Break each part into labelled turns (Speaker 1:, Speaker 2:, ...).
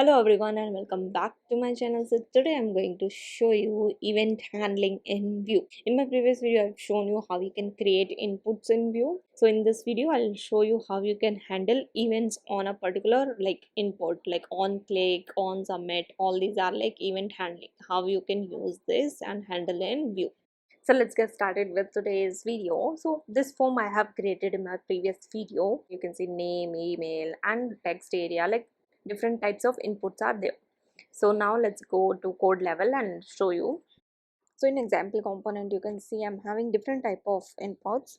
Speaker 1: Hello everyone and welcome back to my channel. So today I'm going to show you event handling in Vue. In my previous video I've shown you how you can create inputs in Vue. So in this video I'll show you how you can handle events on a particular input like on click, on submit. All these are like event handling. How you can use this and handle in Vue. So let's get started with today's video. So this form I have created in my previous video. You can see name, email and text area, like different types of inputs are there. So now let's go to code level and show you. So in example component you can see I'm having different type of inputs,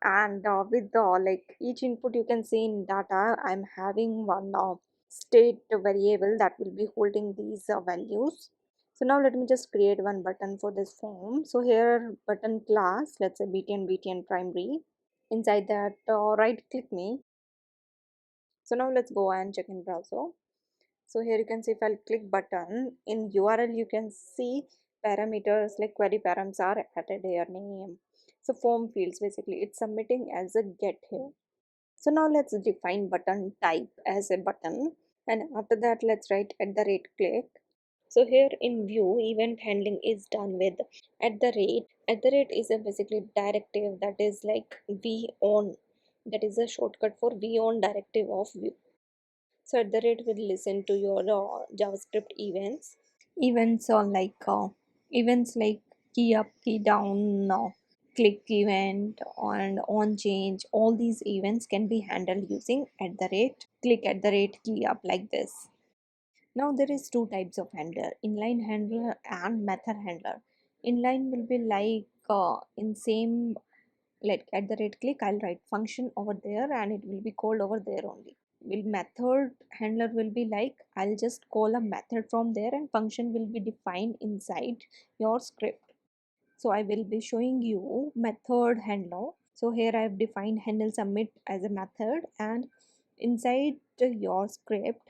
Speaker 1: and with the like each input you can see in data I'm having one state variable that will be holding these values. So now let me just create one button for this form. So here button class, let's say btn primary. Inside that right click me. So now let's go and check in browser. So here you can see if I'll click button in URL, you can see parameters like query params are added here, name. So form fields, basically it's submitting as a get here. So now let's define button type as a button, and after that let's write at the rate click. So here in Vue event handling is done with at the rate. At the rate is a basically directive that is like v on, that is a shortcut for v on directive of Vue. So at the rate will listen to your JavaScript events. Events are like events like key up, key down, click event and on change. All these events can be handled using at the rate, click at the rate, key up, like this. Now there is two types of handler: inline handler and method handler. Inline will be like in same, like at the rate click I'll write function over there and it will be called over there only. Will method handler will be like I'll just call a method from there and function will be defined inside your script. So I will be showing you method handler. So here I have defined handle submit as a method, and inside your script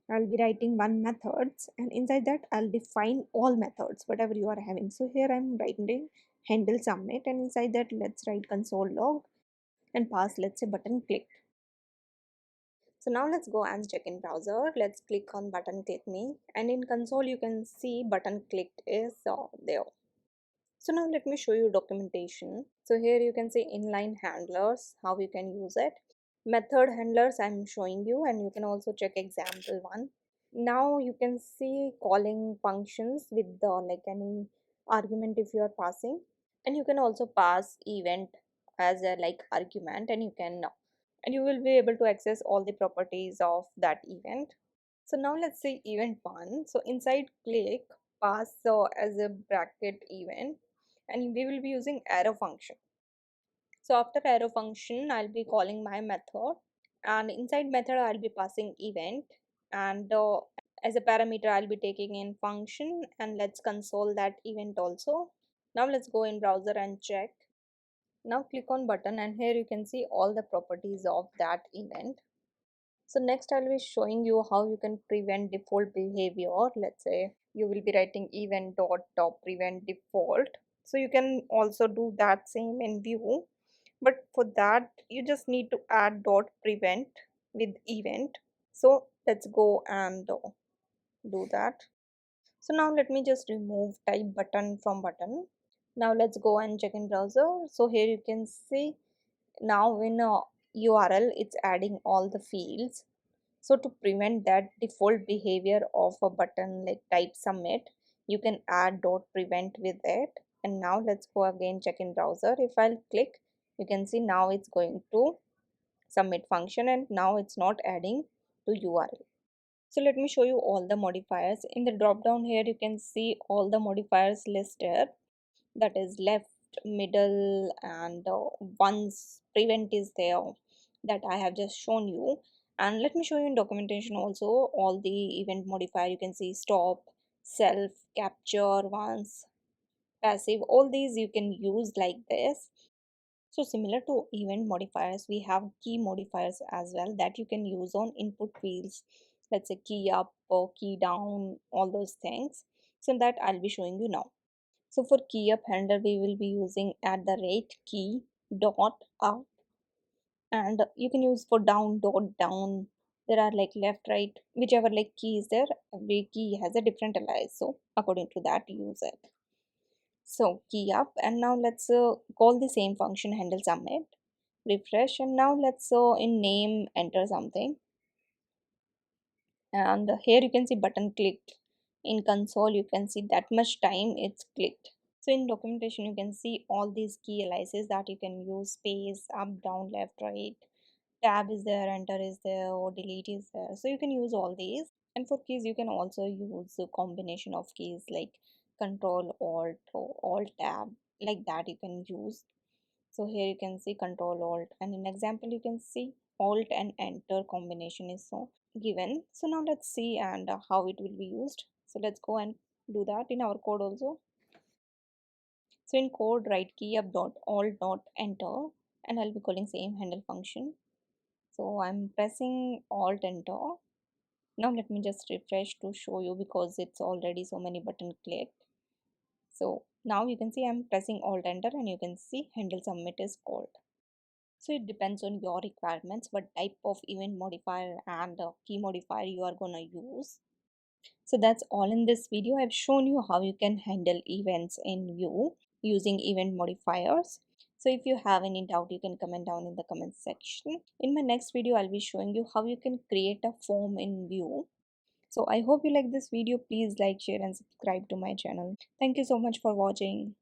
Speaker 1: I'll be writing one methods, and inside that I'll define all methods whatever you are having. So here I'm writing handle submit, and inside that let's write console log and pass, let's say, button clicked. So now let's go and check in browser. Let's click on button click me, and in console you can see button clicked is there. So now let me show you documentation. So here you can see inline handlers, how you can use it. Method handlers I'm showing you, and you can also check example one. Now you can see calling functions with the like any argument if you are passing, and you can also pass event as a like argument, and you will be able to access all the properties of that event. So now let's say event one. So inside click pass as a bracket event, and we will be using arrow function. So after arrow function I'll be calling my method, and inside method I'll be passing event, and as a parameter I'll be taking in function, and let's console that event also. Now let's go in browser and check. Now click on button, and here you can see all the properties of that event. So next I'll be showing you how you can prevent default behavior. Let's say you will be writing event dot prevent default. So you can also do that same in Vue, but for that you just need to add dot prevent with event. So let's go and do that. So now let me just remove type button from button. Now let's go and check in browser. So here you can see now in a URL it's adding all the fields. So to prevent that default behavior of a button like type submit, you can add dot prevent with it. And now let's go again check in browser. If I'll click, you can see now it's going to submit function, and now it's not adding to URL. So let me show you all the modifiers. In the drop down here you can see all the modifiers listed, that is left, middle, and once prevent is there, that I have just shown you. And let me show you in documentation also all the event modifier. You can see stop, self, capture, once, passive, all these you can use like this. So similar to event modifiers, we have key modifiers as well that you can use on input fields. Let's say key up or key down, all those things. So that I'll be showing you now. So for key up handler, we will be using at the rate key dot up, and you can use for down dot down, there are like left, right, whichever like key is there, every key has a different alias. So according to that, use it. So key up, and now let's call the same function handle submit, refresh, and now let's in name enter something, and here you can see button clicked. In console you can see that much time it's clicked. So in documentation you can see all these key aliases that you can use: space, up, down, left, right, tab is there, enter is there, or delete is there. So you can use all these. And for keys you can also use a combination of keys like control alt or alt tab, like that you can use. So here you can see control alt, and in example you can see alt and enter combination is so given. So now let's see and how it will be used. So let's go and do that in our code also. So in code, write key up dot alt dot enter, and I'll be calling same handle function. So I'm pressing alt enter. Now let me just refresh to show you, because it's already so many button clicked. So now you can see I'm pressing alt enter, and you can see handle submit is called. So it depends on your requirements what type of event modifier and key modifier you are gonna use. So that's all in this video. I've shown you how you can handle events in Vue using event modifiers. So if you have any doubt, you can comment down in the comment section. In my next video, I'll be showing you how you can create a form in Vue. So I hope you like this video. Please like, share and subscribe to my channel. Thank you so much for watching.